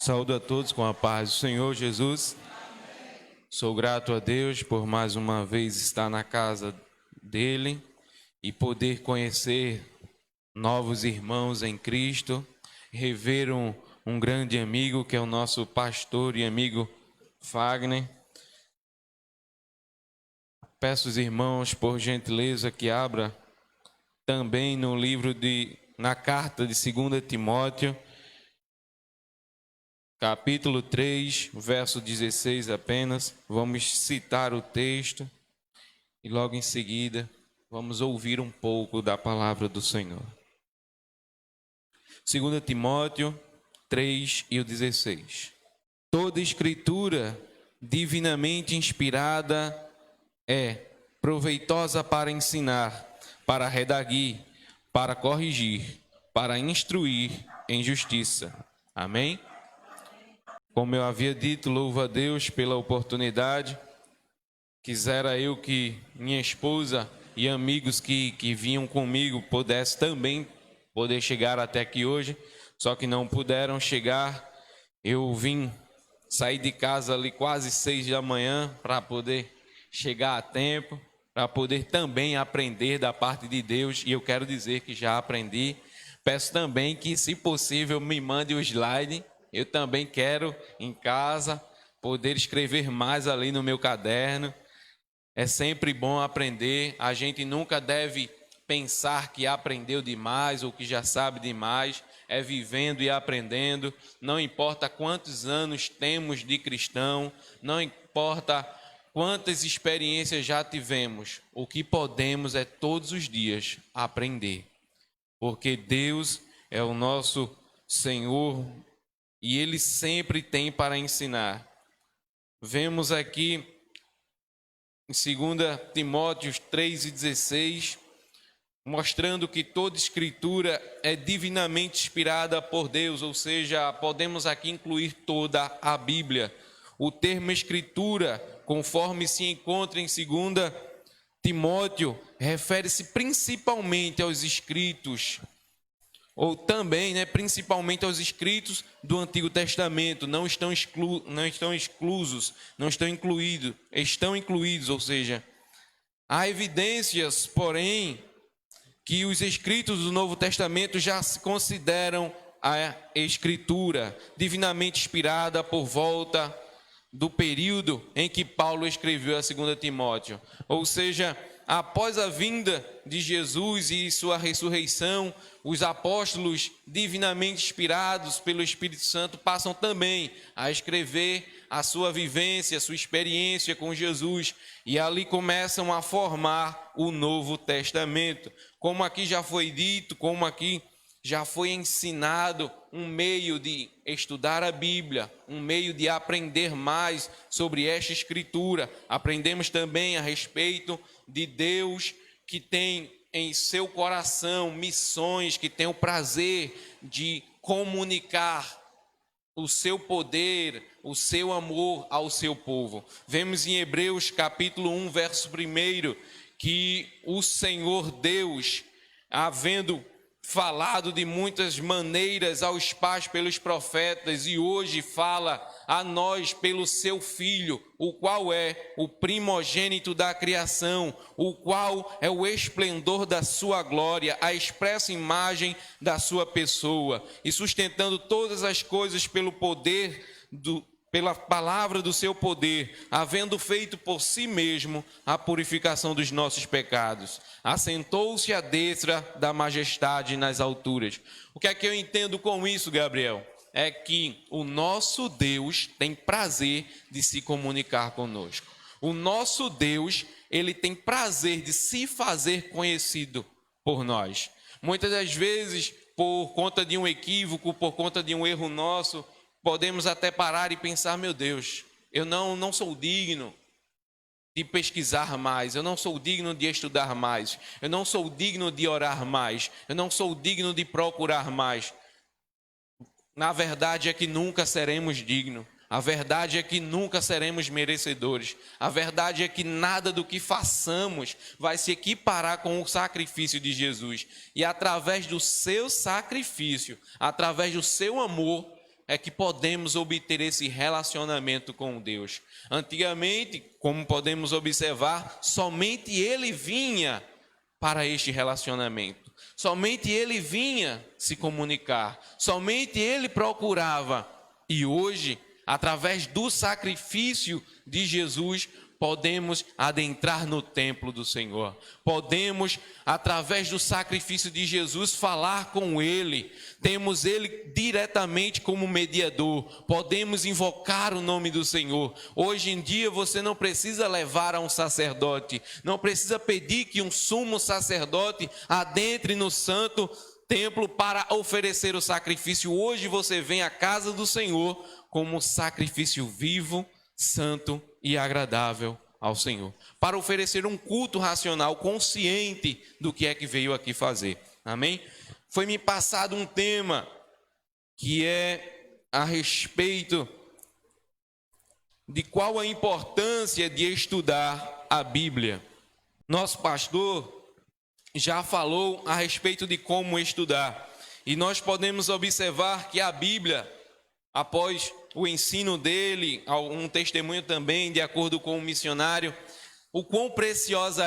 Saúdo a todos com a paz do Senhor Jesus. Sou grato a Deus por mais uma vez estar na casa dele e poder conhecer novos irmãos em Cristo, rever um grande amigo que é o nosso pastor e amigo Fagner. Peço aos irmãos, por gentileza, que abra também no livro na carta de 2 Timóteo, capítulo 3, verso 16 apenas. Vamos citar o texto e logo em seguida vamos ouvir um pouco da palavra do Senhor. 2 Timóteo 3 e o 16. Toda escritura divinamente inspirada é proveitosa para ensinar, para redarguir, para corrigir, para instruir em justiça. Amém? Como eu havia dito, louvo a Deus pela oportunidade. Quisera eu que minha esposa e amigos que vinham comigo pudessem também poder chegar até aqui hoje, só que não puderam chegar. Eu vim sair de casa ali quase 6 da manhã para poder chegar a tempo, para poder também aprender da parte de Deus, e eu quero dizer que já aprendi. Peço também que, se possível, me mande o slide. Eu também quero, em casa, poder escrever mais ali no meu caderno. É sempre bom aprender. A gente nunca deve pensar que aprendeu demais ou que já sabe demais. É vivendo e aprendendo. Não importa quantos anos temos de cristão, não importa quantas experiências já tivemos. O que podemos é todos os dias aprender. Porque Deus é o nosso Senhor e Ele sempre tem para ensinar. Vemos aqui em 2 Timóteo 3,16, mostrando que toda escritura é divinamente inspirada por Deus, ou seja, podemos aqui incluir toda a Bíblia. O termo escritura, conforme se encontra em 2 Timóteo, refere-se principalmente aos escritos, ou também, principalmente aos escritos do Antigo Testamento. Não estão incluídos, ou seja, há evidências, porém, que os escritos do Novo Testamento já se consideram a Escritura divinamente inspirada por volta do período em que Paulo escreveu a 2 Timóteo. Ou seja, após a vinda de Jesus e sua ressurreição, os apóstolos divinamente inspirados pelo Espírito Santo passam também a escrever a sua vivência, a sua experiência com Jesus, e ali começam a formar o Novo Testamento. Como aqui já foi dito, como aqui já foi ensinado, um meio de estudar a Bíblia, um meio de aprender mais sobre esta Escritura. Aprendemos também a respeito de Deus, que tem em seu coração missões, que tem o prazer de comunicar o seu poder, o seu amor ao seu povo. Vemos em Hebreus capítulo 1, verso 1, que o Senhor Deus, havendo falado de muitas maneiras aos pais pelos profetas, e hoje fala a nós pelo seu Filho, o qual é o primogênito da criação, o qual é o esplendor da sua glória, a expressa imagem da sua pessoa, e sustentando todas as coisas pelo poder pela palavra do seu poder, havendo feito por si mesmo a purificação dos nossos pecados, assentou-se à destra da majestade nas alturas. O que é que eu entendo com isso, Gabriel? É que o nosso Deus tem prazer de se comunicar conosco. O nosso Deus, ele tem prazer de se fazer conhecido por nós. Muitas das vezes, por conta de um equívoco, por conta de um erro nosso, podemos até parar e pensar: meu Deus, eu não sou digno de pesquisar mais, eu não sou digno de estudar mais, eu não sou digno de orar mais, eu não sou digno de procurar mais. Na verdade é que nunca seremos dignos, a verdade é que nunca seremos merecedores, a verdade é que nada do que façamos vai se equiparar com o sacrifício de Jesus. E através do seu sacrifício, através do seu amor, é que podemos obter esse relacionamento com Deus. Antigamente, como podemos observar, somente Ele vinha para este relacionamento. Somente Ele vinha se comunicar. Somente Ele procurava. E hoje, através do sacrifício de Jesus, podemos adentrar no templo do Senhor. Podemos, através do sacrifício de Jesus, falar com Ele. Temos Ele diretamente como mediador. Podemos invocar o nome do Senhor. Hoje em dia você não precisa levar a um sacerdote. Não precisa pedir que um sumo sacerdote adentre no santo templo para oferecer o sacrifício. Hoje você vem à casa do Senhor como sacrifício vivo, santo e agradável ao Senhor, para oferecer um culto racional, consciente do que é que veio aqui fazer. Amém? Foi-me passado um tema que é a respeito de qual a importância de estudar a Bíblia. Nosso pastor já falou a respeito de como estudar, e nós podemos observar que a Bíblia, após o ensino dele, um testemunho também, de acordo com o missionário, o quão preciosa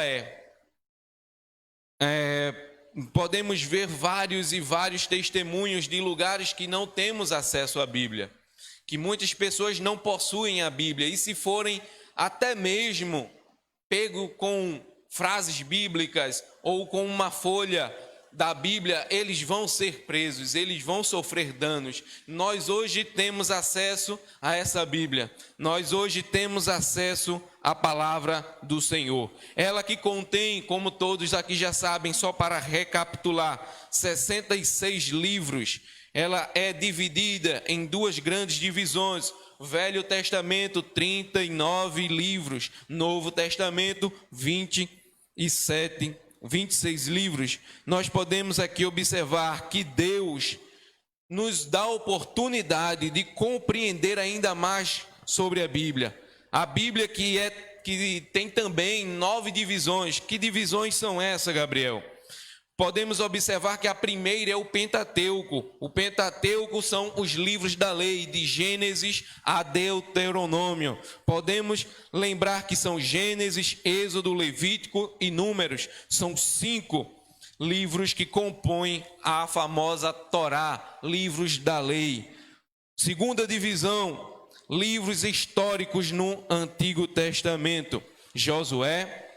podemos ver vários e vários testemunhos de lugares que não temos acesso à Bíblia, que muitas pessoas não possuem a Bíblia, e se forem até mesmo pego com frases bíblicas ou com uma folha da Bíblia, eles vão ser presos, eles vão sofrer danos. Nós hoje temos acesso a essa Bíblia, nós hoje temos acesso à palavra do Senhor. Ela que contém, como todos aqui já sabem, só para recapitular, 66 livros. Ela é dividida em duas grandes divisões. Velho Testamento, 39 livros. Novo Testamento, 26 livros. Nós podemos aqui observar que Deus nos dá a oportunidade de compreender ainda mais sobre a Bíblia. A Bíblia que tem também 9 divisões. Que divisões são essas, Gabriel? Podemos observar que a primeira é o Pentateuco. O Pentateuco são os livros da lei, de Gênesis a Deuteronômio. Podemos lembrar que são Gênesis, Êxodo, Levítico e Números. São 5 livros que compõem a famosa Torá, livros da lei. Segunda divisão, livros históricos no Antigo Testamento. Josué,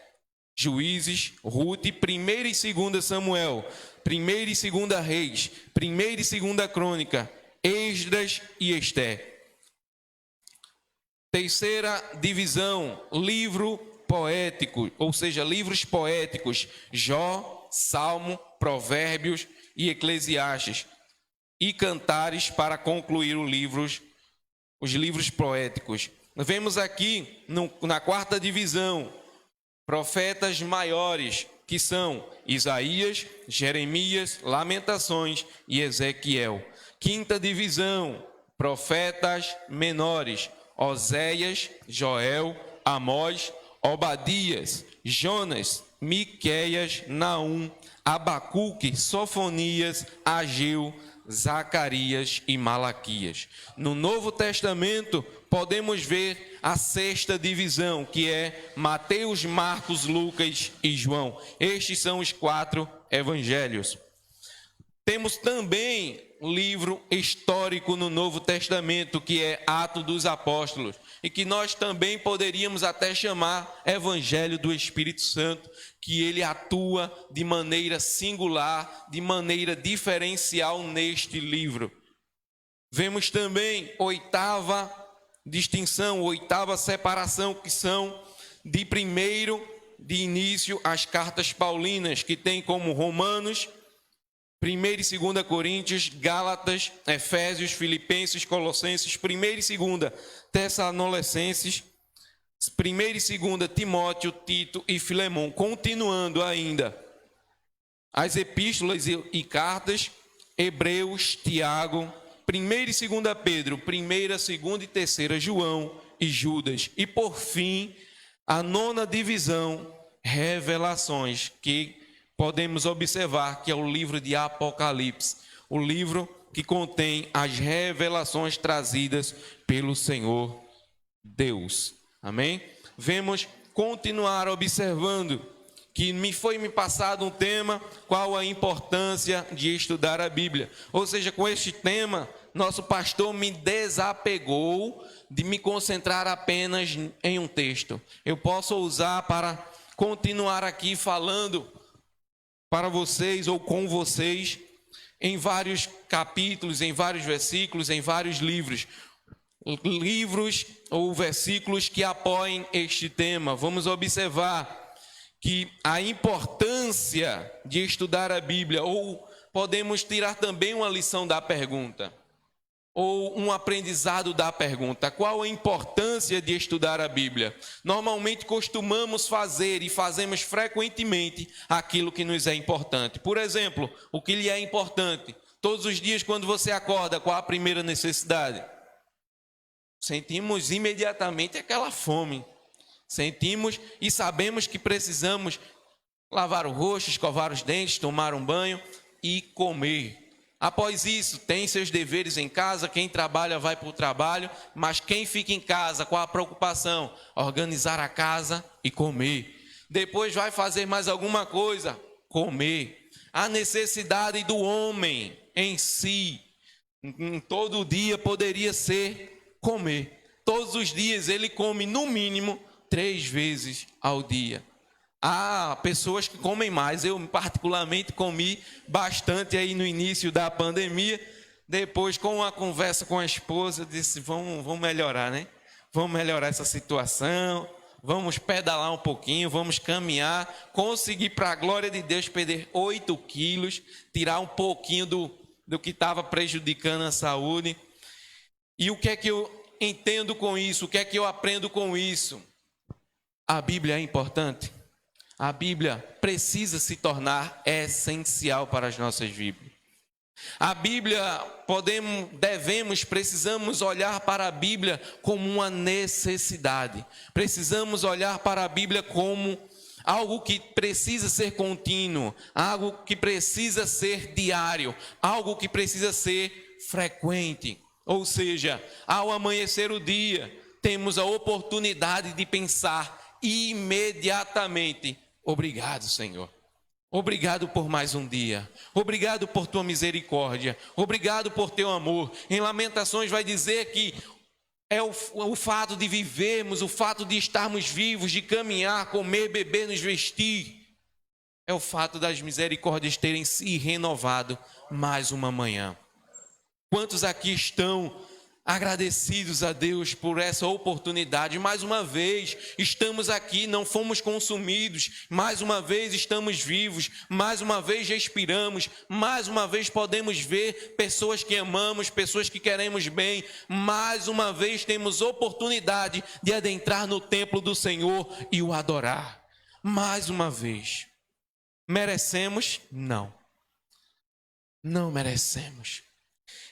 Juízes, Ruth, 1ª e 2ª Samuel, 1ª e 2ª Reis, 1ª e 2ª Crônica, Esdras e Esté. Terceira divisão, livro poético, ou seja, livros poéticos, Jó, Salmo, Provérbios e Eclesiastes, e Cantares para concluir os livros poéticos. Vemos aqui na quarta divisão, profetas maiores, que são Isaías, Jeremias, Lamentações e Ezequiel. Quinta divisão, profetas menores, Oséias, Joel, Amós, Obadias, Jonas, Miqueias, Naum, Abacuque, Sofonias, Ageu, Zacarias e Malaquias. No Novo Testamento, podemos ver a sexta divisão, que é Mateus, Marcos, Lucas e João. Estes são os 4 evangelhos. Temos também um livro histórico no Novo Testamento, que é Atos dos Apóstolos, e que nós também poderíamos até chamar Evangelho do Espírito Santo, que ele atua de maneira singular, de maneira diferencial neste livro. Vemos também oitava distinção, oitava separação, que são de início as cartas paulinas, que tem como Romanos, 1ª e 2ª Coríntios, Gálatas, Efésios, Filipenses, Colossenses, 1ª e 2ª Tessalonicenses, 1ª e 2ª Timóteo, Tito e Filemão. Continuando ainda, as epístolas e cartas, Hebreus, Tiago, 1ª e 2ª Pedro, 1ª, 2ª e 3ª João e Judas. E por fim, a nona divisão, Revelações, que podemos observar que é o livro de Apocalipse, o livro que contém as revelações trazidas pelo Senhor Deus. Amém? Vamos continuar observando que me passado um tema, qual a importância de estudar a Bíblia. Ou seja, com este tema, nosso pastor me desapegou de me concentrar apenas em um texto. Eu posso usar para continuar aqui falando para vocês ou com vocês em vários capítulos, em vários versículos, em vários livros ou versículos que apoiem este tema. Vamos observar que a importância de estudar a Bíblia, ou podemos tirar também uma lição da pergunta, ou um aprendizado da pergunta. Qual a importância de estudar a Bíblia? Normalmente costumamos fazer e fazemos frequentemente aquilo que nos é importante. Por exemplo, o que lhe é importante? Todos os dias quando você acorda, qual a primeira necessidade? Sentimos imediatamente aquela fome. Sentimos e sabemos que precisamos lavar o rosto, escovar os dentes, tomar um banho e comer. Após isso, tem seus deveres em casa, quem trabalha vai para o trabalho, mas quem fica em casa, qual a preocupação? Organizar a casa e comer. Depois vai fazer mais alguma coisa? Comer. A necessidade do homem em si, em todo dia poderia ser comer. Todos os dias ele come no mínimo 3 vezes ao dia. Há pessoas que comem mais. Eu particularmente comi bastante aí no início da pandemia. Depois, com uma conversa com a esposa, disse, vamos melhorar, né? Vamos melhorar essa situação, vamos pedalar um pouquinho, vamos caminhar, conseguir, para a glória de Deus, perder 8 quilos, tirar um pouquinho do que estava prejudicando a saúde. E o que é que eu entendo com isso? O que é que eu aprendo com isso? A Bíblia é importante. A Bíblia precisa se tornar essencial para as nossas vidas. A Bíblia, precisamos olhar para a Bíblia como uma necessidade. Precisamos olhar para a Bíblia como algo que precisa ser contínuo, algo que precisa ser diário, algo que precisa ser frequente. Ou seja, ao amanhecer o dia, temos a oportunidade de pensar imediatamente: obrigado, Senhor. Obrigado por mais um dia. Obrigado por tua misericórdia. Obrigado por teu amor. Em Lamentações vai dizer que é o fato de vivermos, o fato de estarmos vivos, de caminhar, comer, beber, nos vestir. É o fato das misericórdias terem se renovado mais uma manhã. Quantos aqui estão agradecidos a Deus por essa oportunidade? Mais uma vez estamos aqui, não fomos consumidos, mais uma vez estamos vivos, mais uma vez respiramos, mais uma vez podemos ver pessoas que amamos, pessoas que queremos bem, mais uma vez temos oportunidade de adentrar no templo do Senhor e o adorar. Mais uma vez. Merecemos? Não. Não merecemos.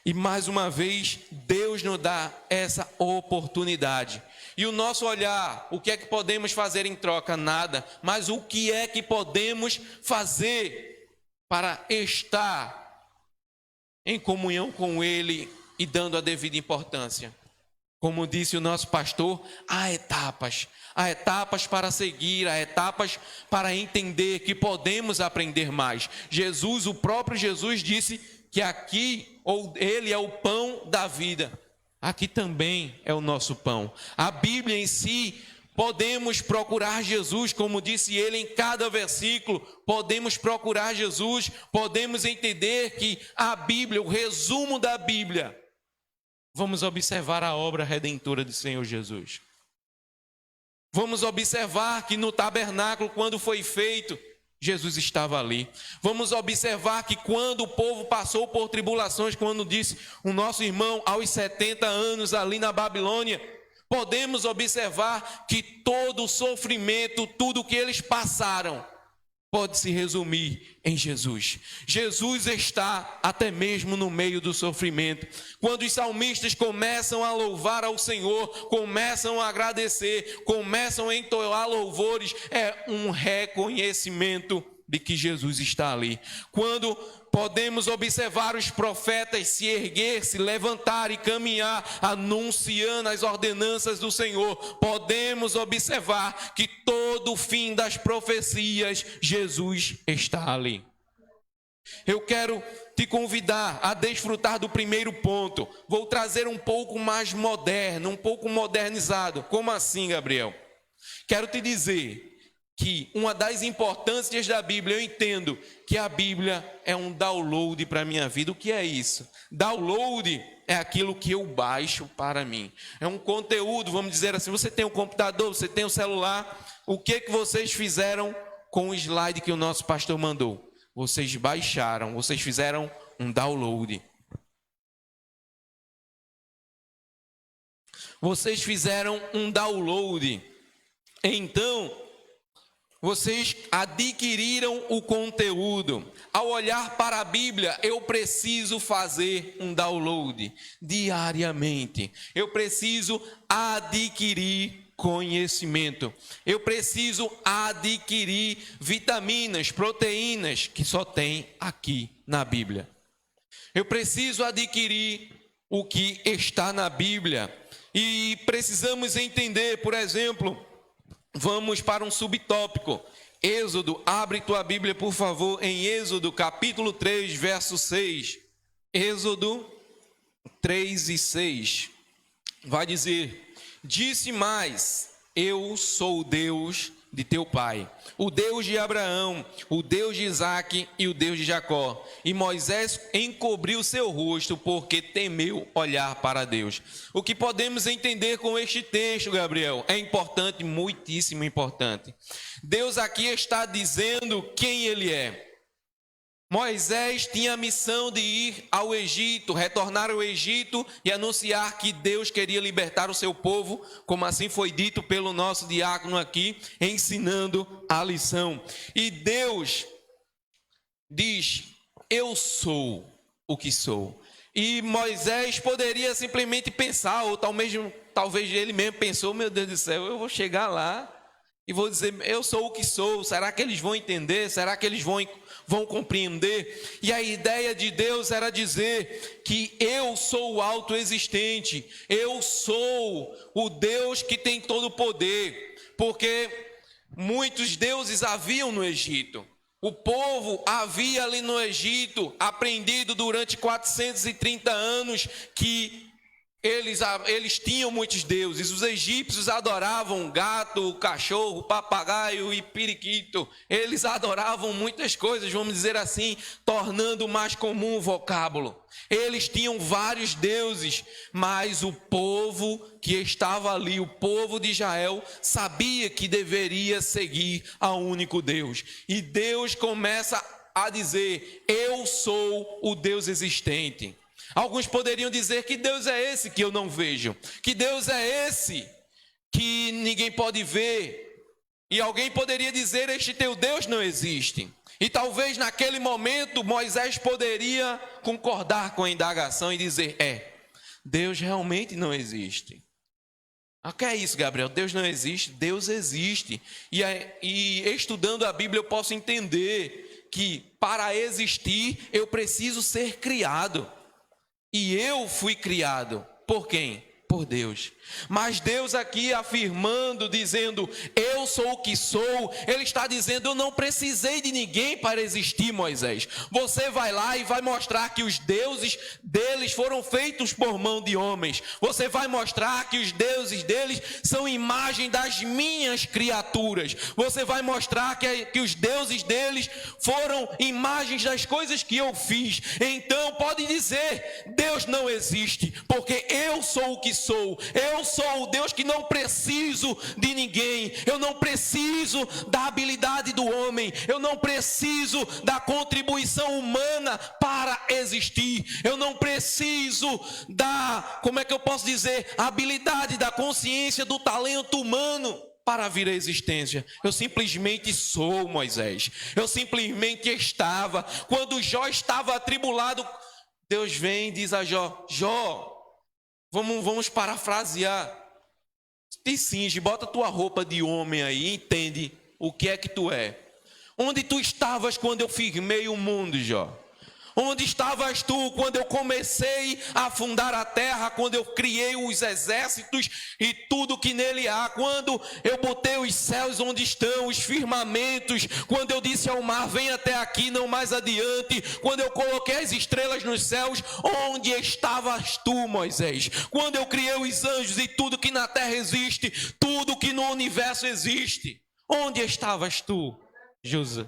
E mais uma vez, Deus nos dá essa oportunidade. E o nosso olhar, o que é que podemos fazer em troca? Nada. Mas o que é que podemos fazer para estar em comunhão com Ele e dando a devida importância? Como disse o nosso pastor, há etapas. Há etapas para seguir, há etapas para entender que podemos aprender mais. Jesus, o próprio Jesus disse que aqui, ou ele é o pão da vida. Aqui também é o nosso pão. A Bíblia em si, podemos procurar Jesus, como disse ele em cada versículo, podemos procurar Jesus, podemos entender que a Bíblia, o resumo da Bíblia, vamos observar a obra redentora do Senhor Jesus. Vamos observar que no tabernáculo, quando foi feito, Jesus estava ali. Vamos observar que quando o povo passou por tribulações, quando disse o nosso irmão aos 70 anos ali na Babilônia, podemos observar que todo o sofrimento, tudo o que eles passaram, pode se resumir em Jesus. Jesus está até mesmo no meio do sofrimento. Quando os salmistas começam a louvar ao Senhor, começam a agradecer, começam a entoar louvores, é um reconhecimento de que Jesus está ali. Quando Podemos observar os profetas se erguer, se levantar e caminhar, anunciando as ordenanças do Senhor. Podemos observar que todo o fim das profecias, Jesus está ali. Eu quero te convidar a desfrutar do primeiro ponto. Vou trazer um pouco mais moderno, um pouco modernizado. Como assim, Gabriel? Quero te dizer que uma das importâncias da Bíblia, eu entendo que a Bíblia é um download para a minha vida. O que é isso? Download é aquilo que eu baixo para mim. É um conteúdo, vamos dizer assim, você tem um computador, você tem um celular. O que vocês fizeram com o slide que o nosso pastor mandou? Vocês baixaram, vocês fizeram um download. Vocês fizeram um download. Então, vocês adquiriram o conteúdo. Ao olhar para a Bíblia, eu preciso fazer um download diariamente. Eu preciso adquirir conhecimento. Eu preciso adquirir vitaminas, proteínas, que só tem aqui na Bíblia. Eu preciso adquirir o que está na Bíblia. E precisamos entender, por exemplo, vamos para um subtópico. Êxodo, abre tua Bíblia, por favor, em Êxodo, capítulo 3, verso 6. Êxodo 3 e 6. Vai dizer: disse mais, eu sou o Deus de teu pai, o Deus de Abraão, o Deus de Isaque e o Deus de Jacó. E Moisés encobriu seu rosto, porque temeu olhar para Deus. O que podemos entender com este texto, Gabriel, é importante, muitíssimo importante. Deus aqui está dizendo quem ele é. Moisés tinha a missão de ir ao Egito, retornar ao Egito e anunciar que Deus queria libertar o seu povo, como assim foi dito pelo nosso diácono aqui, ensinando a lição. E Deus diz: eu sou o que sou. E Moisés poderia simplesmente pensar, ou talvez ele mesmo pensou: meu Deus do céu, eu vou chegar lá e vou dizer, eu sou o que sou. Será que eles vão entender? Será que eles vão compreender? E a ideia de Deus era dizer que eu sou o autoexistente, eu sou o Deus que tem todo o poder, porque muitos deuses haviam no Egito. O povo havia ali no Egito aprendido durante 430 anos que eles tinham muitos deuses. Os egípcios adoravam gato, cachorro, papagaio e periquito. Eles adoravam muitas coisas, vamos dizer assim, tornando mais comum o vocábulo. Eles tinham vários deuses, mas o povo que estava ali, o povo de Israel, sabia que deveria seguir ao único Deus. E Deus começa a dizer: eu sou o Deus existente. Alguns poderiam dizer: que Deus é esse que eu não vejo? Que Deus é esse que ninguém pode ver? E alguém poderia dizer: este teu Deus não existe. E talvez naquele momento Moisés poderia concordar com a indagação e dizer: Deus realmente não existe. O que é isso, Gabriel? Deus não existe? Deus existe. E estudando a Bíblia eu posso entender que para existir eu preciso ser criado. E eu fui criado por quem? Por Deus. Mas Deus aqui afirmando, dizendo: eu sou o que sou. Ele está dizendo: eu não precisei de ninguém para existir, Moisés. Você vai lá e vai mostrar que os deuses deles foram feitos por mão de homens. Você vai mostrar que os deuses deles são imagem das minhas criaturas. Você vai mostrar que os deuses deles foram imagens das coisas que eu fiz. Então pode dizer: Deus não existe, porque eu sou o que sou. Eu sou o Deus que não preciso de ninguém. Eu não preciso da habilidade do homem. Eu não preciso da contribuição humana para existir. Eu não preciso da, como é que eu posso dizer, habilidade, da consciência, do talento humano para vir à existência. Eu simplesmente sou, Moisés. Eu simplesmente estava. Quando Jó estava atribulado, Deus vem e diz a Jó: Jó, vamos parafrasear. Te cinge, bota tua roupa de homem aí, entende o que é que tu é. Onde tu estavas quando eu firmei o mundo, Jó? Onde estavas tu quando eu comecei a fundar a terra, quando eu criei os exércitos e tudo que nele há, quando eu botei os céus onde estão, os firmamentos, quando eu disse ao mar, vem até aqui, não mais adiante, quando eu coloquei as estrelas nos céus, onde estavas tu, Moisés? Quando eu criei os anjos e tudo que na terra existe, tudo que no universo existe, onde estavas tu, José?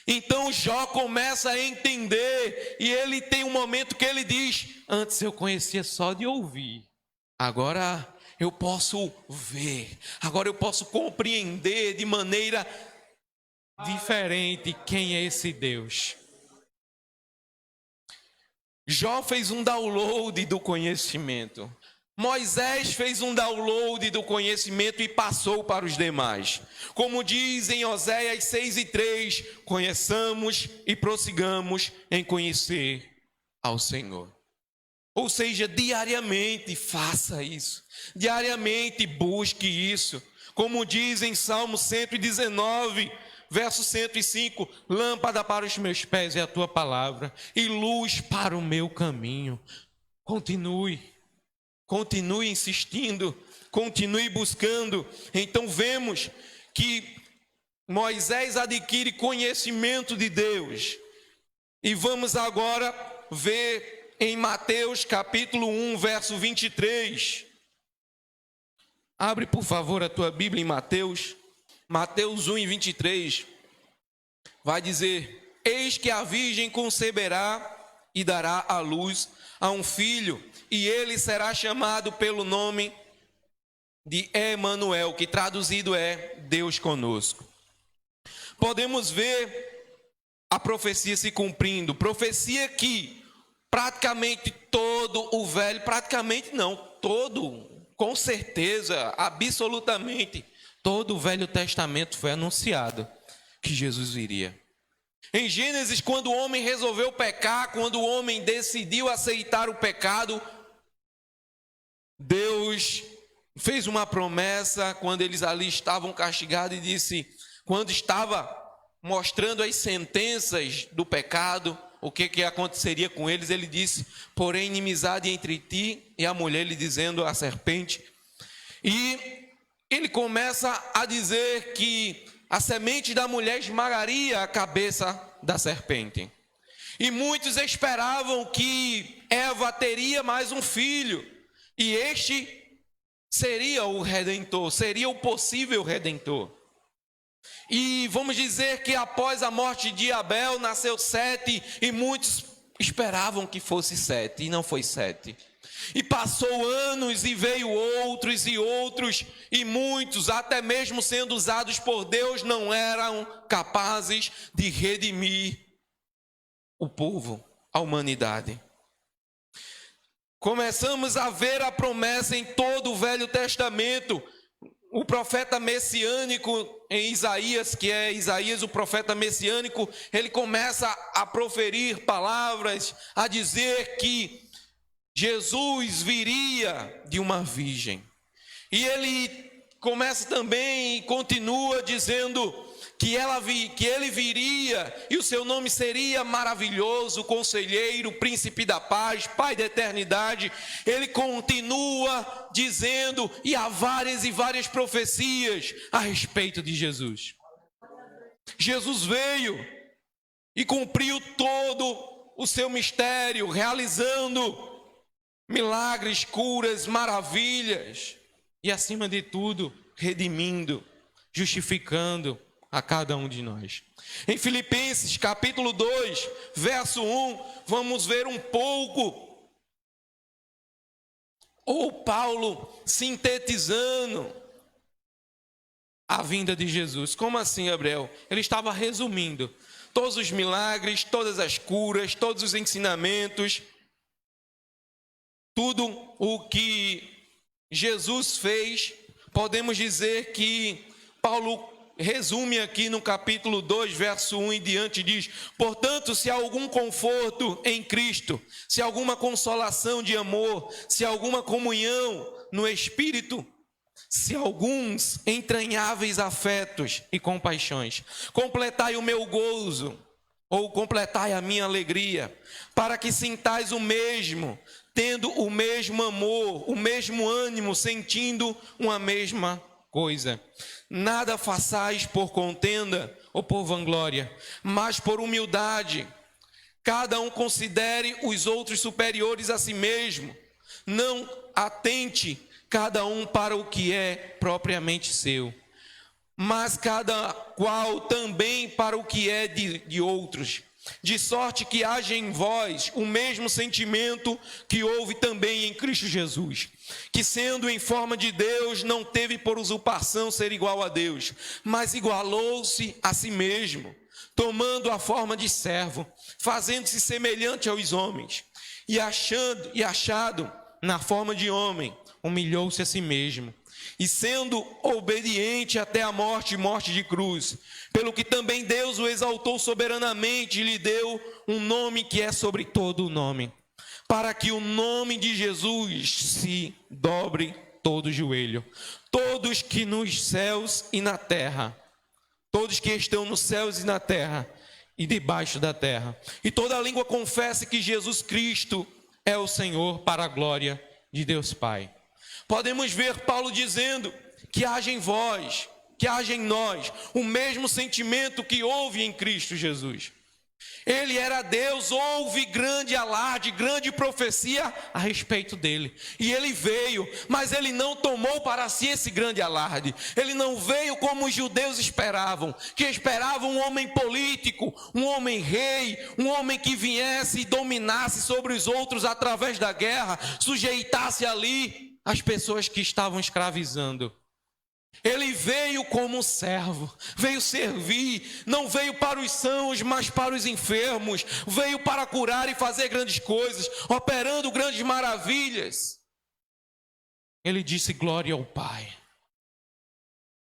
Então Jó começa a entender, e ele tem um momento que ele diz: antes eu conhecia só de ouvir, agora eu posso ver, agora eu posso compreender de maneira diferente quem é esse Deus. Jó fez um download do conhecimento. Moisés fez um download do conhecimento e passou para os demais. Como diz em Oséias 6:3, conheçamos e prossigamos em conhecer ao Senhor. Ou seja, diariamente faça isso. Diariamente busque isso. Como diz em Salmo 119, verso 105, lâmpada para os meus pés é a tua palavra e luz para o meu caminho. Continue insistindo, continue buscando. Então vemos que Moisés adquire conhecimento de Deus. E vamos agora ver em Mateus capítulo 1, verso 23. Abre, por favor, a tua Bíblia em Mateus 1 e 23. Vai dizer: eis que a virgem conceberá e dará à luz a um filho, e ele será chamado pelo nome de Emanuel, que traduzido é Deus conosco. Podemos ver a profecia se cumprindo, profecia que praticamente todo o velho, praticamente não, todo, com certeza, absolutamente, todo o Velho Testamento foi anunciado que Jesus viria. Em Gênesis, quando o homem resolveu pecar, quando o homem decidiu aceitar o pecado, Deus fez uma promessa quando eles ali estavam castigados e disse, quando estava mostrando as sentenças do pecado, o que aconteceria com eles, ele disse, porém inimizade entre ti e a mulher, ele dizendo à serpente. E ele começa a dizer que a semente da mulher esmagaria a cabeça da serpente. E muitos esperavam que Eva teria mais um filho. E este seria o Redentor, seria o possível Redentor. E vamos dizer que após a morte de Abel nasceu Sete, e muitos esperavam que fosse Sete, e não foi Sete. E passou anos e veio outros e outros, e muitos, até mesmo sendo usados por Deus, não eram capazes de redimir o povo, a humanidade. Começamos a ver a promessa em todo o Velho Testamento. O profeta messiânico em Isaías, que é Isaías o profeta messiânico, ele começa a proferir palavras, a dizer que Jesus viria de uma virgem. E ele começa também e continua dizendo que ele viria e o seu nome seria maravilhoso, conselheiro, príncipe da paz, pai da eternidade. Ele continua dizendo, e há várias e várias profecias a respeito de Jesus. Jesus veio e cumpriu todo o seu mistério, realizando milagres, curas, maravilhas, e acima de tudo, redimindo, justificando a cada um de nós. Em Filipenses capítulo 2, verso 1, vamos ver um pouco, ou Paulo sintetizando a vinda de Jesus. Como assim, Gabriel? Ele estava resumindo todos os milagres, todas as curas, todos os ensinamentos, tudo o que Jesus fez. Podemos dizer que Paulo resume aqui no capítulo 2, verso 1 em diante, diz: portanto, se há algum conforto em Cristo, se há alguma consolação de amor, se há alguma comunhão no Espírito, se há alguns entranháveis afetos e compaixões, completai o meu gozo, ou completai a minha alegria, para que sintais o mesmo, tendo o mesmo amor, o mesmo ânimo, sentindo uma mesma coisa. Nada façais por contenda ou por vanglória, mas por humildade. Cada um considere os outros superiores a si mesmo. Não atente cada um para o que é propriamente seu, mas cada qual também para o que é de outros. De sorte que haja em vós o mesmo sentimento que houve também em Cristo Jesus, que sendo em forma de Deus, não teve por usurpação ser igual a Deus, mas igualou-se a si mesmo, tomando a forma de servo, fazendo-se semelhante aos homens, e achado na forma de homem, humilhou-se a si mesmo, e sendo obediente até a morte, morte de cruz, pelo que também Deus o exaltou soberanamente e lhe deu um nome que é sobre todo o nome, para que o nome de Jesus se dobre todo o joelho, todos que nos céus e na terra, todos que estão nos céus e na terra, e debaixo da terra, e toda língua confesse que Jesus Cristo é o Senhor, para a glória de Deus Pai. Podemos ver Paulo dizendo que haja em vós, que haja em nós, o mesmo sentimento que houve em Cristo Jesus. Ele era Deus, houve grande alarde, grande profecia a respeito dele. E ele veio, mas ele não tomou para si esse grande alarde. Ele não veio como os judeus esperavam, que esperavam um homem político, um homem rei, um homem que viesse e dominasse sobre os outros através da guerra, sujeitasse ali as pessoas que estavam escravizando. Ele veio como servo, veio servir, não veio para os sãos, mas para os enfermos, veio para curar e fazer grandes coisas, operando grandes maravilhas. Ele disse glória ao Pai.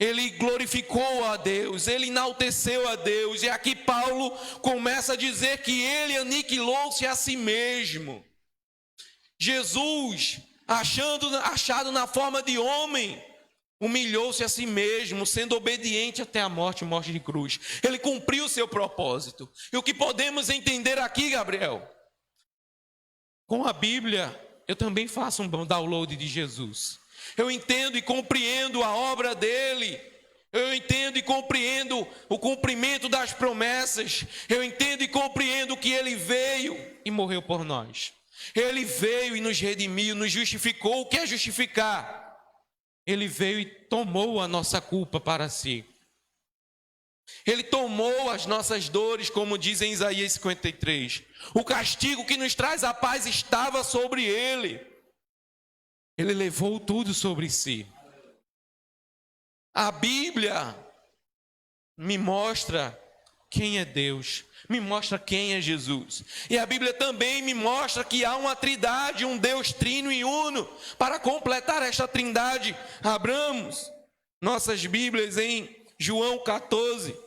Ele glorificou a Deus, ele enalteceu a Deus, e aqui Paulo começa a dizer que ele aniquilou-se a si mesmo. Jesus, achado na forma de homem, humilhou-se a si mesmo, sendo obediente até a morte, morte de cruz. Ele cumpriu o seu propósito. E o que podemos entender aqui, Gabriel? Com a Bíblia, eu também faço um download de Jesus. Eu entendo e compreendo a obra dele. Eu entendo e compreendo o cumprimento das promessas. Eu entendo e compreendo que ele veio e morreu por nós. Ele veio e nos redimiu, nos justificou. O que é justificar? Ele veio e tomou a nossa culpa para si. Ele tomou as nossas dores, como diz em Isaías 53. O castigo que nos traz a paz estava sobre ele. Ele levou tudo sobre si. A Bíblia me mostra quem é Deus, me mostra quem é Jesus. E a Bíblia também me mostra que há uma trindade, um Deus trino e uno. Para completar esta trindade, abramos nossas Bíblias em João 14,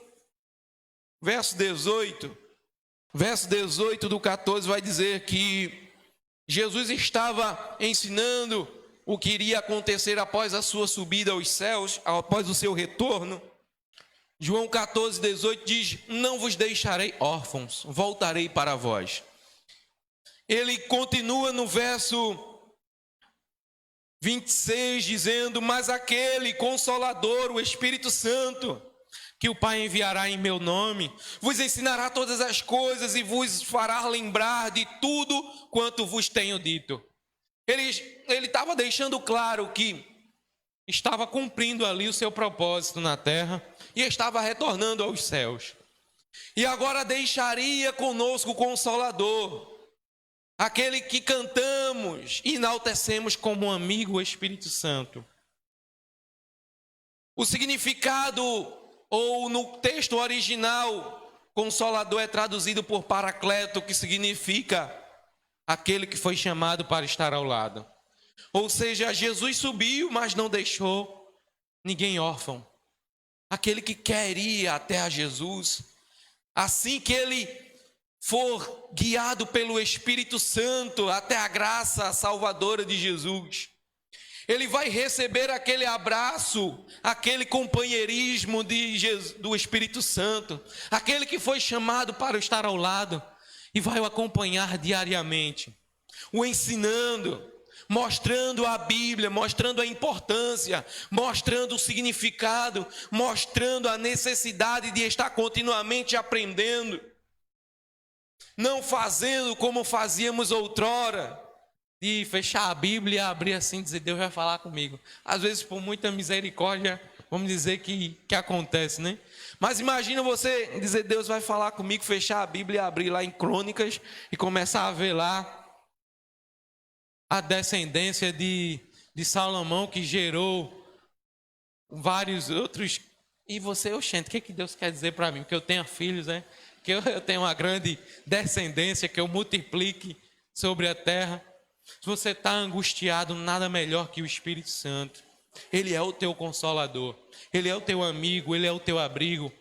verso 18. Verso 18 do 14 vai dizer que Jesus estava ensinando o que iria acontecer após a sua subida aos céus, após o seu retorno. João 14, 18 diz: não vos deixarei órfãos, voltarei para vós. Ele continua no verso 26 dizendo: mas aquele Consolador, o Espírito Santo, que o Pai enviará em meu nome, vos ensinará todas as coisas e vos fará lembrar de tudo quanto vos tenho dito. Ele estava deixando claro que estava cumprindo ali o seu propósito na terra e estava retornando aos céus. E agora deixaria conosco o Consolador, aquele que cantamos e enaltecemos como um amigo, o Espírito Santo. O significado, ou no texto original, Consolador é traduzido por Paracleto, que significa aquele que foi chamado para estar ao lado. Ou seja, Jesus subiu, mas não deixou ninguém órfão. Aquele que quer ir até a Jesus, assim que ele for guiado pelo Espírito Santo até a graça salvadora de Jesus, Ele vai receber aquele abraço, aquele companheirismo do Espírito Santo, aquele que foi chamado para estar ao lado e vai o acompanhar diariamente, o ensinando, mostrando a Bíblia, mostrando a importância, mostrando o significado, mostrando a necessidade de estar continuamente aprendendo, não fazendo como fazíamos outrora, de fechar a Bíblia e abrir assim e dizer, Deus vai falar comigo. Às vezes, por muita misericórdia, vamos dizer que acontece, né? Mas imagina você dizer, Deus vai falar comigo, fechar a Bíblia e abrir lá em Crônicas e começar a ver lá a descendência de Salomão, que gerou vários outros. E você, oxente, o que Deus quer dizer para mim? Que eu tenha filhos, né? Que eu tenha uma grande descendência, que eu multiplique sobre a terra. Se você está angustiado, nada melhor que o Espírito Santo. Ele é o teu consolador, Ele é o teu amigo, Ele é o teu abrigo.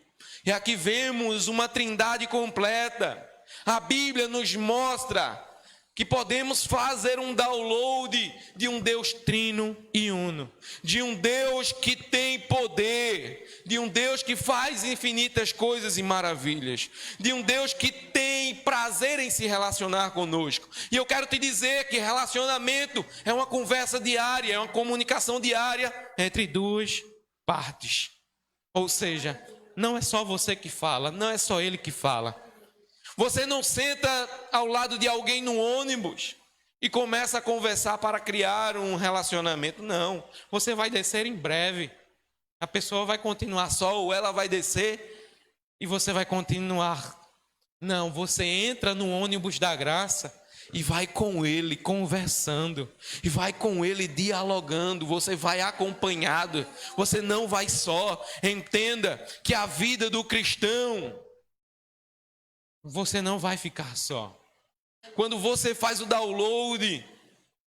E aqui vemos uma trindade completa. A Bíblia nos mostra que podemos fazer um download de um Deus trino e uno, de um Deus que tem poder, de um Deus que faz infinitas coisas e maravilhas, de um Deus que tem prazer em se relacionar conosco. E eu quero te dizer que relacionamento é uma conversa diária, é uma comunicação diária entre duas partes. Ou seja, não é só você que fala, não é só ele que fala. Você não senta ao lado de alguém no ônibus e começa a conversar para criar um relacionamento. Não, você vai descer em breve. A pessoa vai continuar só ou ela vai descer e você vai continuar. Não, você entra no ônibus da graça e vai com ele conversando, e vai com ele dialogando, você vai acompanhado, você não vai só. Entenda que a vida do cristão, você não vai ficar só. Quando você faz o download,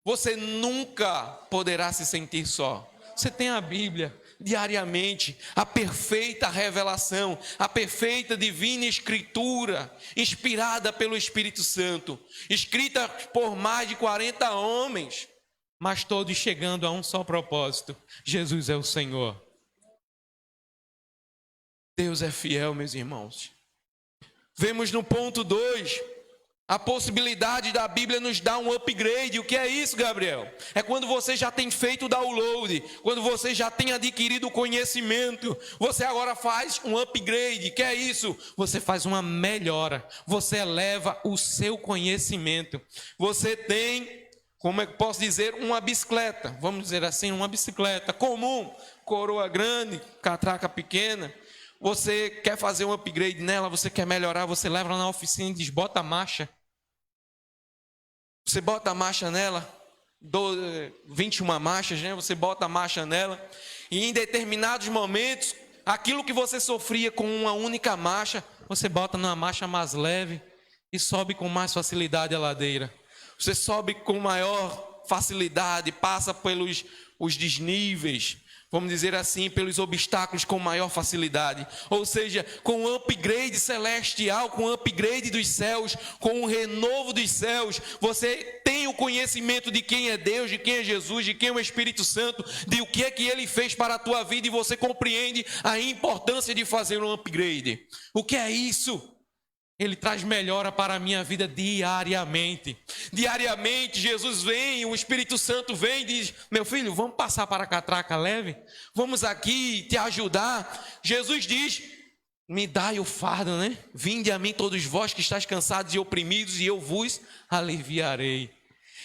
você nunca poderá se sentir só. Você tem a Bíblia diariamente, a perfeita revelação, a perfeita divina escritura, inspirada pelo Espírito Santo, escrita por mais de 40 homens, mas todos chegando a um só propósito: Jesus é o Senhor. Deus é fiel, meus irmãos. Vemos no ponto 2, a possibilidade da Bíblia nos dar um upgrade. O que é isso, Gabriel? É quando você já tem feito o download, quando você já tem adquirido o conhecimento, você agora faz um upgrade. O que é isso? Você faz uma melhora, você eleva o seu conhecimento. Você tem, como é que posso dizer, uma bicicleta, vamos dizer assim, uma bicicleta comum, coroa grande, catraca pequena. Você quer fazer um upgrade nela, você quer melhorar, você leva na oficina e diz, bota a marcha. Você bota a marcha nela, 21 marchas, né? Você bota a marcha nela, e em determinados momentos, aquilo que você sofria com uma única marcha, você bota numa marcha mais leve e sobe com mais facilidade a ladeira. Você sobe com maior facilidade, passa pelos os desníveis, vamos dizer assim, pelos obstáculos com maior facilidade. Ou seja, com o upgrade celestial, com o upgrade dos céus, com o renovo dos céus, você tem o conhecimento de quem é Deus, de quem é Jesus, de quem é o Espírito Santo, de o que é que Ele fez para a tua vida, e você compreende a importância de fazer um upgrade. O que é isso? Ele traz melhora para a minha vida diariamente. Diariamente Jesus vem, o Espírito Santo vem e diz, meu filho, vamos passar para a catraca leve? Vamos aqui te ajudar? Jesus diz, me dai o fardo, né? Vinde a mim todos vós que estáis cansados e oprimidos, e eu vos aliviarei.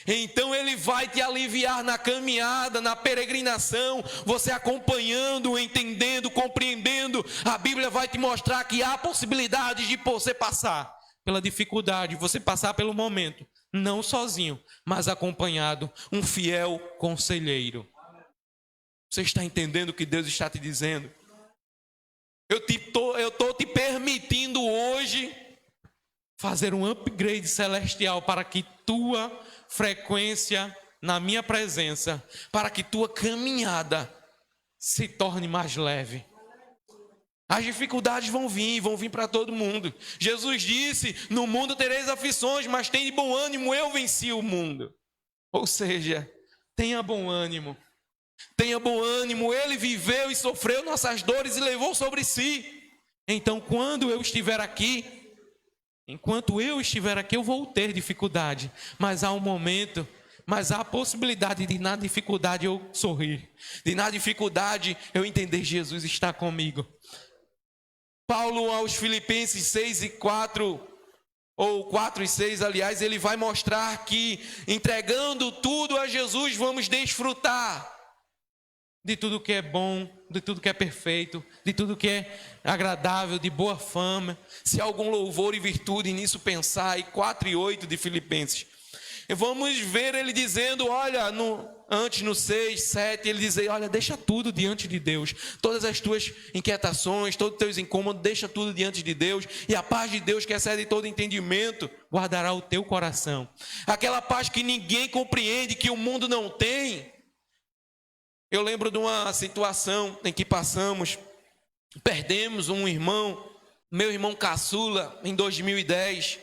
Então Ele vai te aliviar na caminhada, na peregrinação, você acompanhando, entendendo, compreendendo. A Bíblia vai te mostrar que há possibilidades de você passar pela dificuldade, você passar pelo momento, não sozinho, mas acompanhado, um fiel conselheiro. Você está entendendo o que Deus está te dizendo? Eu estou te permitindo hoje fazer um upgrade celestial para que tua frequência na minha presença, para que tua caminhada se torne mais leve. As dificuldades vão vir para todo mundo. Jesus disse, no mundo tereis aflições, mas tem de bom ânimo, eu venci o mundo. Ou seja, tenha bom ânimo, tenha bom ânimo, ele viveu e sofreu nossas dores e levou sobre si. Então, enquanto eu estiver aqui, eu vou ter dificuldade, mas há a possibilidade de na dificuldade eu sorrir, de na dificuldade eu entender Jesus está comigo. Paulo aos Filipenses 6:4, ou 4:6, aliás, ele vai mostrar que entregando tudo a Jesus, vamos desfrutar de tudo que é bom, de tudo que é perfeito, de tudo que é agradável, de boa fama. Se há algum louvor e virtude nisso pensar, e 4:8 de Filipenses. E vamos ver ele dizendo, olha, antes no 6:7, ele diz, olha, deixa tudo diante de Deus. Todas as tuas inquietações, todos os teus incômodos, deixa tudo diante de Deus. E a paz de Deus, que excede todo entendimento, guardará o teu coração. Aquela paz que ninguém compreende, que o mundo não tem. Eu lembro de uma situação em que perdemos um irmão, meu irmão caçula, em 2010.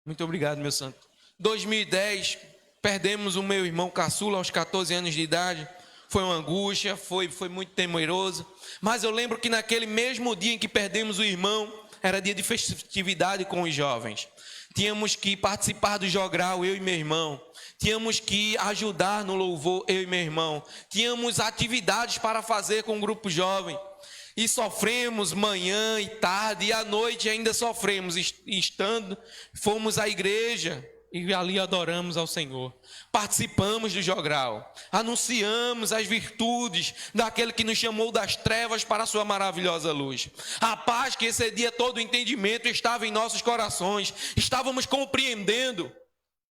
Muito obrigado, meu santo. 2010, perdemos o meu irmão caçula aos 14 anos de idade. Foi uma angústia, foi muito temeroso. Mas eu lembro que naquele mesmo dia em que perdemos o irmão, era dia de festividade com os jovens. Tínhamos que participar do jogral, eu e meu irmão. Tínhamos que ajudar no louvor, eu e meu irmão. Tínhamos atividades para fazer com o grupo jovem. E sofremos manhã e tarde, e à noite ainda sofremos. Fomos à igreja e ali adoramos ao Senhor. Participamos do jogral. Anunciamos as virtudes daquele que nos chamou das trevas para a sua maravilhosa luz. A paz que excedia todo o entendimento estava em nossos corações. Estávamos compreendendo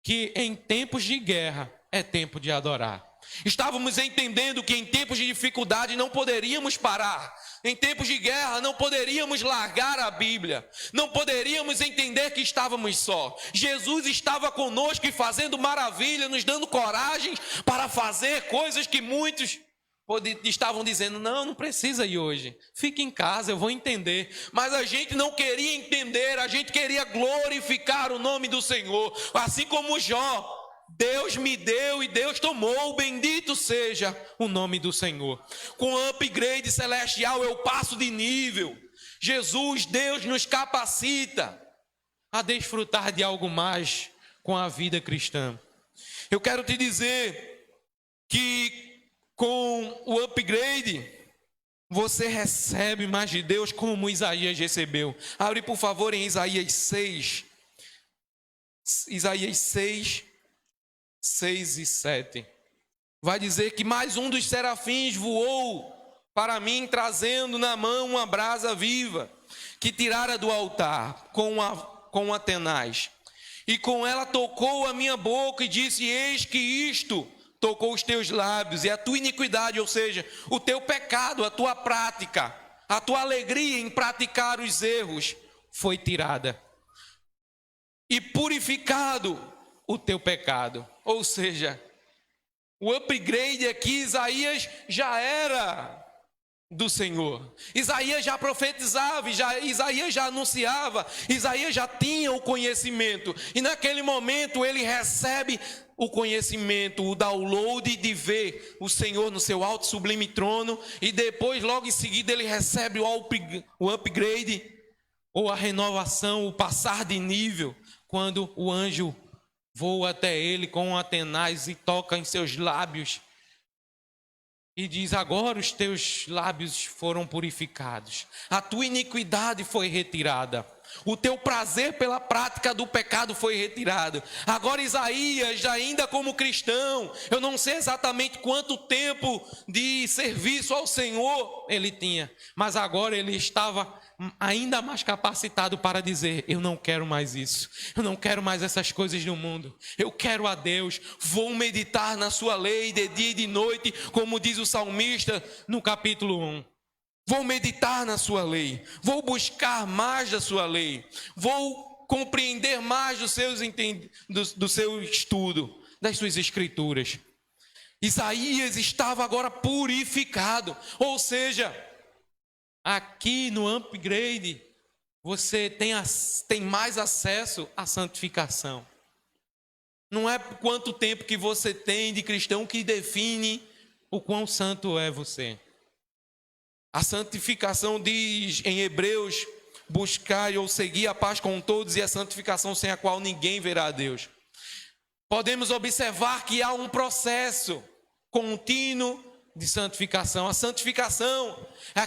que em tempos de guerra é tempo de adorar. Estávamos entendendo que em tempos de dificuldade não poderíamos parar. Em tempos de guerra não poderíamos largar a Bíblia. Não poderíamos entender que estávamos só. Jesus estava conosco e fazendo maravilha, nos dando coragem para fazer coisas que muitos estavam dizendo, não precisa ir hoje. Fique em casa, eu vou entender. Mas a gente não queria entender, a gente queria glorificar o nome do Senhor. Assim como Jó. Deus me deu e Deus tomou, bendito seja o nome do Senhor. Com o upgrade celestial eu passo de nível. Jesus, Deus nos capacita a desfrutar de algo mais com a vida cristã. Eu quero te dizer que com o upgrade você recebe mais de Deus como Isaías recebeu. Abre por favor em Isaías 6. Isaías 6 e 7, vai dizer que mais um dos serafins voou para mim, trazendo na mão uma brasa viva, que tirara do altar com a tenaz, e com ela tocou a minha boca e disse, eis que isto tocou os teus lábios, e a tua iniquidade, ou seja, o teu pecado, a tua prática, a tua alegria em praticar os erros, foi tirada, e purificado o teu pecado. Ou seja, o upgrade aqui, Isaías já era do Senhor. Isaías já profetizava, Isaías já anunciava, Isaías já tinha o conhecimento. E naquele momento ele recebe o conhecimento, o download de ver o Senhor no seu alto sublime trono. E depois, logo em seguida, ele recebe o upgrade, ou a renovação, o passar de nível, quando o anjo voa até ele com a tenaz e toca em seus lábios e diz, agora os teus lábios foram purificados, a tua iniquidade foi retirada, o teu prazer pela prática do pecado foi retirado. Agora Isaías, ainda como cristão, eu não sei exatamente quanto tempo de serviço ao Senhor ele tinha, mas agora ele estava ainda mais capacitado para dizer, eu não quero mais isso, eu não quero mais essas coisas do mundo, eu quero a Deus, vou meditar na sua lei de dia e de noite, como diz o salmista no capítulo 1. Vou meditar na sua lei, vou buscar mais da sua lei, vou compreender mais do seu estudo, das suas escrituras. Isaías estava agora purificado, ou seja, aqui no upgrade você tem mais acesso à santificação. Não é quanto tempo que você tem de cristão que define o quão santo é você. A santificação diz em Hebreus: buscai ou seguir a paz com todos, e a santificação sem a qual ninguém verá a Deus. Podemos observar que há um processo contínuo de santificação. A santificação é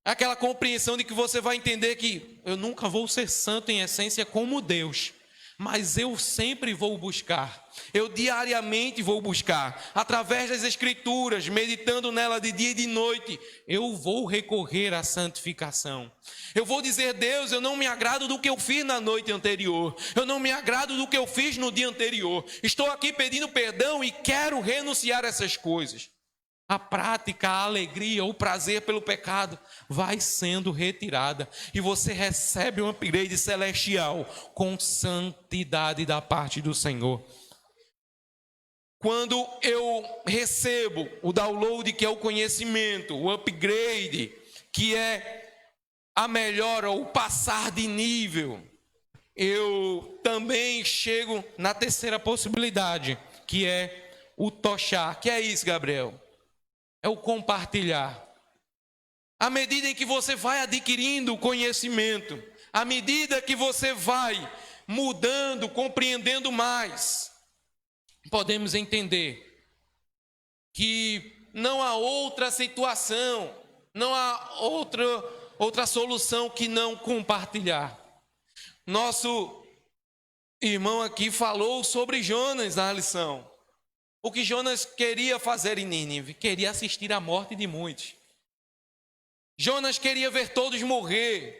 aquela compreensão de que você vai entender que eu nunca vou ser santo em essência como Deus, mas eu sempre vou buscar, eu diariamente vou buscar, através das Escrituras, meditando nela de dia e de noite, eu vou recorrer à santificação. Eu vou dizer: Deus, eu não me agrado do que eu fiz na noite anterior, eu não me agrado do que eu fiz no dia anterior, estou aqui pedindo perdão e quero renunciar a essas coisas. A prática, a alegria, o prazer pelo pecado vai sendo retirada e você recebe um upgrade celestial com santidade da parte do Senhor. Quando eu recebo o download, que é o conhecimento, o upgrade, que é a melhora ou passar de nível, eu também chego na terceira possibilidade, que é o tochar. Que é isso, Gabriel? É o compartilhar. À medida em que você vai adquirindo conhecimento, à medida que você vai mudando, compreendendo mais, podemos entender que não há outra situação, não há outra solução que não compartilhar. Nosso irmão aqui falou sobre Jonas na lição. O que Jonas queria fazer em Nínive? Queria assistir à morte de muitos. Jonas queria ver todos morrer.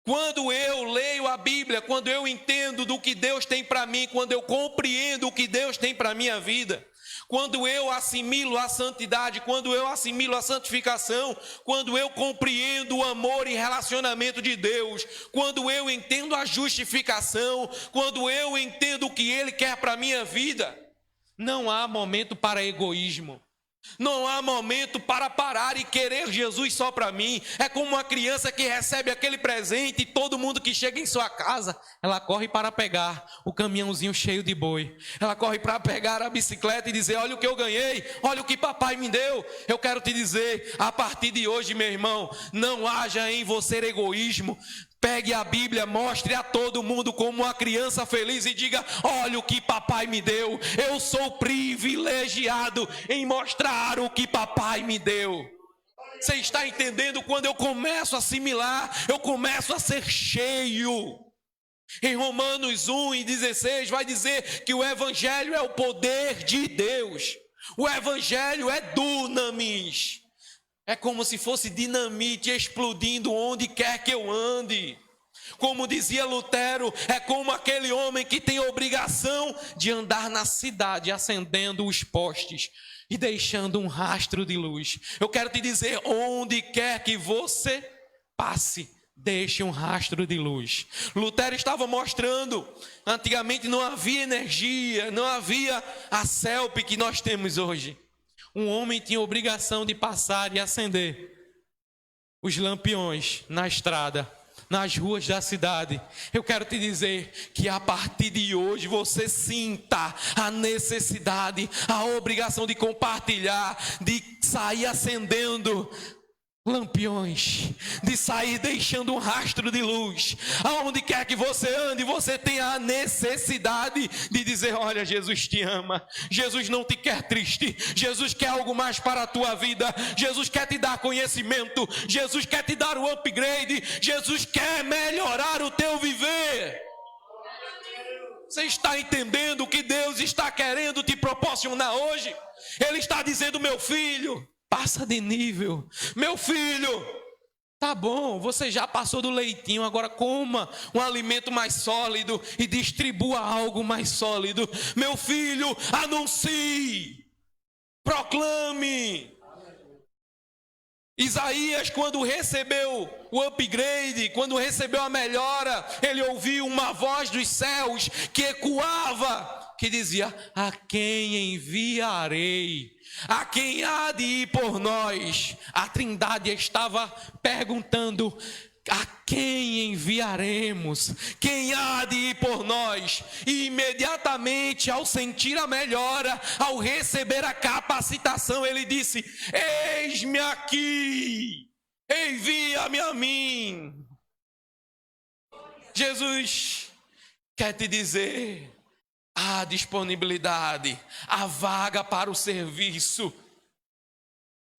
Quando eu leio a Bíblia, quando eu entendo do que Deus tem para mim, quando eu compreendo o que Deus tem para a minha vida, quando eu assimilo a santidade, quando eu assimilo a santificação, quando eu compreendo o amor e relacionamento de Deus, quando eu entendo a justificação, quando eu entendo o que Ele quer para a minha vida, não há momento para egoísmo. Não há momento para parar e querer Jesus só para mim. É como uma criança que recebe aquele presente e todo mundo que chega em sua casa, ela corre para pegar o caminhãozinho cheio de boi. Ela corre para pegar a bicicleta e dizer: olha o que eu ganhei, olha o que papai me deu. Eu quero te dizer, a partir de hoje, meu irmão, não haja em você egoísmo. Pegue a Bíblia, mostre a todo mundo como uma criança feliz e diga: olha o que papai me deu. Eu sou privilegiado em mostrar o que papai me deu. Você está entendendo? Quando eu começo a assimilar, eu começo a ser cheio. Em Romanos 1:16 vai dizer que o Evangelho é o poder de Deus. O Evangelho é dunamis. É como se fosse dinamite explodindo onde quer que eu ande. Como dizia Lutero, é como aquele homem que tem obrigação de andar na cidade acendendo os postes e deixando um rastro de luz. Eu quero te dizer, onde quer que você passe, deixe um rastro de luz. Lutero estava mostrando, antigamente não havia energia, não havia a CELP que nós temos hoje. Um homem tinha obrigação de passar e acender os lampiões na estrada, nas ruas da cidade. Eu quero te dizer que a partir de hoje você sinta a necessidade, a obrigação de compartilhar, de sair acendendo lampiões, de sair deixando um rastro de luz. Aonde quer que você ande, você tem a necessidade de dizer: olha, Jesus te ama, Jesus não te quer triste, Jesus quer algo mais para a tua vida, Jesus quer te dar conhecimento, Jesus quer te dar o upgrade, Jesus quer melhorar o teu viver. Você está entendendo o que Deus está querendo te proporcionar hoje? Ele está dizendo: meu filho, passa de nível. Meu filho, tá bom, você já passou do leitinho, agora coma um alimento mais sólido e distribua algo mais sólido. Meu filho, anuncie, proclame. Isaías, quando recebeu o upgrade, quando recebeu a melhora, ele ouviu uma voz dos céus que ecoava, que dizia: a quem enviarei? A quem há de ir por nós? A Trindade estava perguntando: a quem enviaremos? Quem há de ir por nós? E imediatamente, ao sentir a melhora, ao receber a capacitação, ele disse: eis-me aqui, envia-me a mim. Jesus quer te dizer: há disponibilidade, há vaga para o serviço.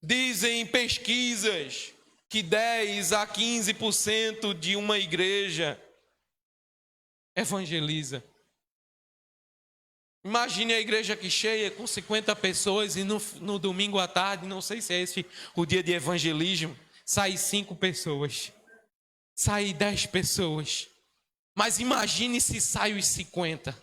Dizem pesquisas que 10 a 15% de uma igreja evangeliza. Imagine a igreja aqui cheia com 50 pessoas e no domingo à tarde, não sei se é esse o dia de evangelismo, sai 5 pessoas, sai 10 pessoas. Mas imagine se saem os 50,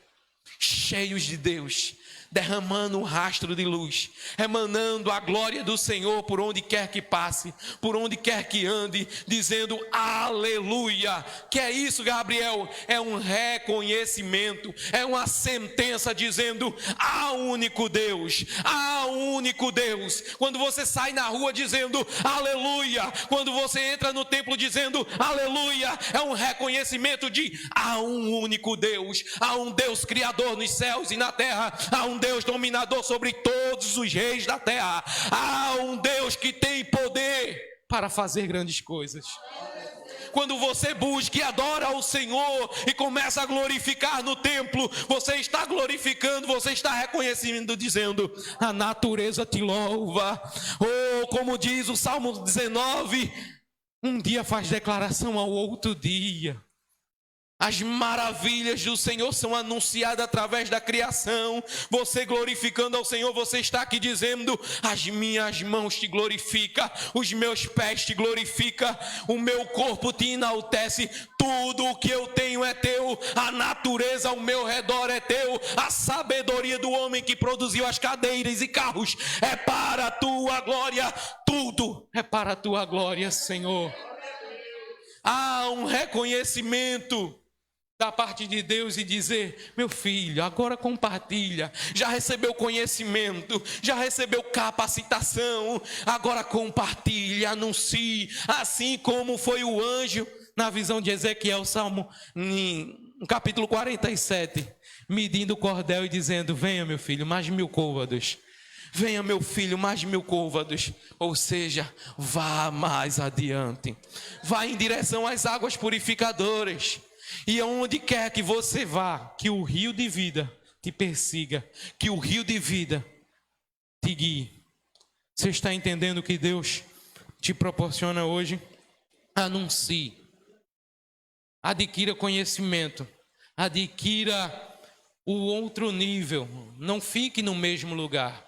cheios de Deus, derramando um rastro de luz, emanando a glória do Senhor por onde quer que passe, por onde quer que ande, dizendo aleluia. Que é isso, Gabriel? É um reconhecimento, é uma sentença dizendo: há um único Deus, há um único Deus. Quando você sai na rua dizendo aleluia, quando você entra no templo dizendo aleluia, é um reconhecimento de há um único Deus, há um Deus criador nos céus e na terra, há um Deus dominador sobre todos os reis da terra. Há um Deus que tem poder para fazer grandes coisas. Quando você busca e adora ao Senhor e começa a glorificar no templo, você está glorificando, você está reconhecendo, dizendo: a natureza te louva. Ou como diz o Salmo 19, um dia faz declaração ao outro dia. As maravilhas do Senhor são anunciadas através da criação. Você glorificando ao Senhor, você está aqui dizendo: as minhas mãos te glorificam, os meus pés te glorificam, o meu corpo te enaltece. Tudo o que eu tenho é teu, a natureza ao meu redor é teu, a sabedoria do homem que produziu as cadeiras e carros é para a tua glória. Tudo é para a tua glória, Senhor. Há um reconhecimento da parte de Deus e dizer: meu filho, agora compartilha, já recebeu conhecimento, já recebeu capacitação, agora compartilha, anuncie, assim como foi o anjo na visão de Ezequiel, Salmo, no capítulo 47, medindo o cordel e dizendo: venha meu filho, mais 1000 côvados, venha meu filho, mais 1000 côvados, ou seja, vá mais adiante, vá em direção às águas purificadoras. E aonde quer que você vá, que o rio de vida te persiga, que o rio de vida te guie. Você está entendendo o que Deus te proporciona hoje? Anuncie, adquira conhecimento, adquira o outro nível, não fique no mesmo lugar.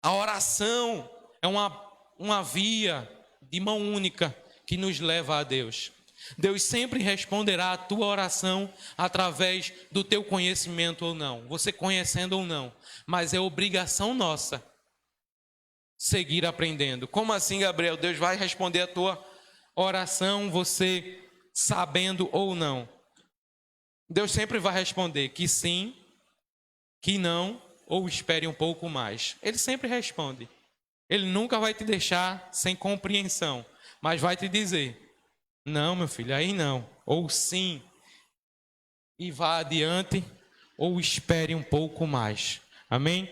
A oração é uma via de mão única que nos leva a Deus. Deus sempre responderá a tua oração através do teu conhecimento ou não, você conhecendo ou não, mas é obrigação nossa seguir aprendendo. Como assim, Gabriel? Deus vai responder a tua oração, você sabendo ou não? Deus sempre vai responder que sim, que não, ou espere um pouco mais. Ele sempre responde. Ele nunca vai te deixar sem compreensão, mas vai te dizer: não, meu filho, aí não. Ou sim, e vá adiante, ou espere um pouco mais. Amém?